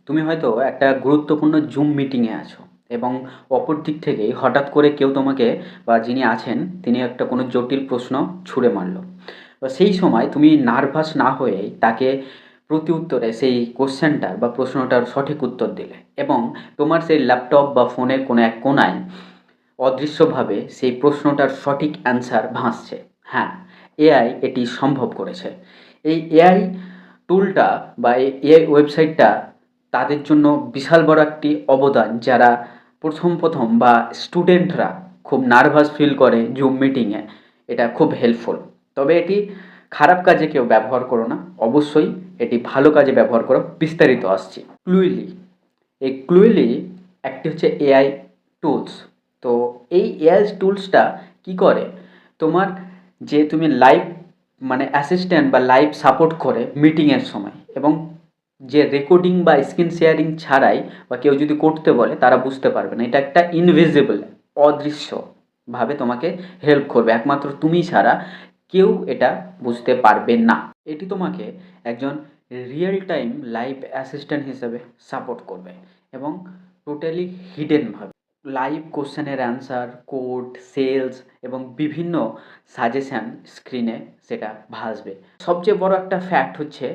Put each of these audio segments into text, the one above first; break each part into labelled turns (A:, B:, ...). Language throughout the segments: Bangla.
A: তুমি হয়তো একটা গুরুত্বপূর্ণ জুম মিটিংয়ে আছো এবং অপর দিক থেকেই হঠাৎ করে কেউ তোমাকে বা যিনি আছেন তিনি একটা কোনো জটিল প্রশ্ন ছুঁড়ে মারলো। বা সেই সময় তুমি নার্ভাস না হয়েই তাকে প্রতি উত্তরে সেই কোশ্চেনটার বা প্রশ্নটার সঠিক উত্তর দিলে এবং তোমার সেই ল্যাপটপ বা ফোনের কোনো এক কোণায় অদৃশ্যভাবে সেই প্রশ্নটার সঠিক অ্যান্সার ভাসছে। হ্যাঁ, এআই এটি সম্ভব করেছে। এই এআই টুলটা বা এই এআই ওয়েবসাইটটা তাদের জন্য বিশাল বড় একটি অবদান, যারা প্রথম বা স্টুডেন্টরা খুব নার্ভাস ফিল করে জুম মিটিংয়ে। এটা খুব হেল্পফুল। তবে এটি খারাপ কাজে কেউ ব্যবহার করো না, অবশ্যই এটি ভালো কাজে ব্যবহার করো। বিস্তারিত আসছি। ক্লুইলি, এই ক্লুইলি একটি হচ্ছে এআই টুলস। তো এই এআই টুলসটা কি করে, তোমার যে তুমি লাইভ মানে অ্যাসিস্ট্যান্ট বা লাইভ সাপোর্ট করে মিটিংয়ের সময়, এবং যে রেকর্ডিং বা স্ক্রিন শেয়ারিং ছাড়াই বা কেউ যদি করতে বলে তারা বুঝতে পারবে না। এটা একটা ইনভিজিবল, অদৃশ্যভাবে তোমাকে হেল্প করবে। একমাত্র তুমি ছাড়া কেউ এটা বুঝতে পারবে না। এটি তোমাকে একজন রিয়েল টাইম লাইভ অ্যাসিস্ট্যান্ট হিসেবে সাপোর্ট করবে এবং টোটালি হিডেনভাবে লাইভ কোশ্চেনের অ্যান্সার, কোড, সেলস এবং বিভিন্ন সাজেশান স্ক্রিনে সেটা ভাসবে। সবচেয়ে বড় একটা ফ্যাক্ট হচ্ছে,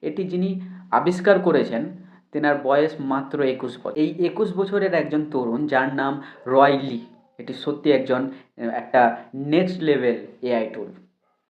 A: এটি যিনি আবিষ্কার করেছেন তেনার বয়স মাত্র 21 বছর। এই 21 বছরের একজন তরুণ যার নাম রয় লি। এটি সত্যি একজন একটা নেক্সট লেভেল এআই টুল।